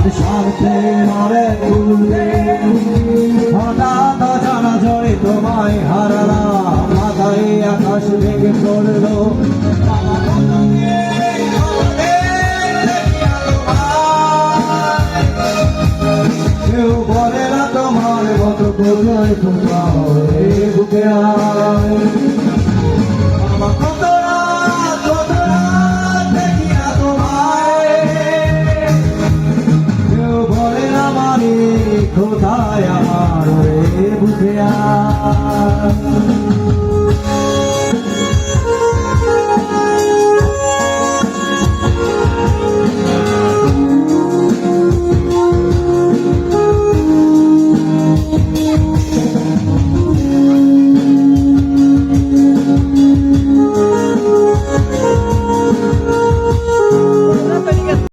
আমার স্বার্থে মরে তুলে হঠাৎ অজানা জড়ে তোমায় হারালাম মাথায় আকাশ ভেঙে পড়লো কেউ বলে না তোমার মতো কোথায় কোথাও এই বুকে আয় আমার কত রাত দেখি না তোমায় কেউ বলে না মানি কোথায়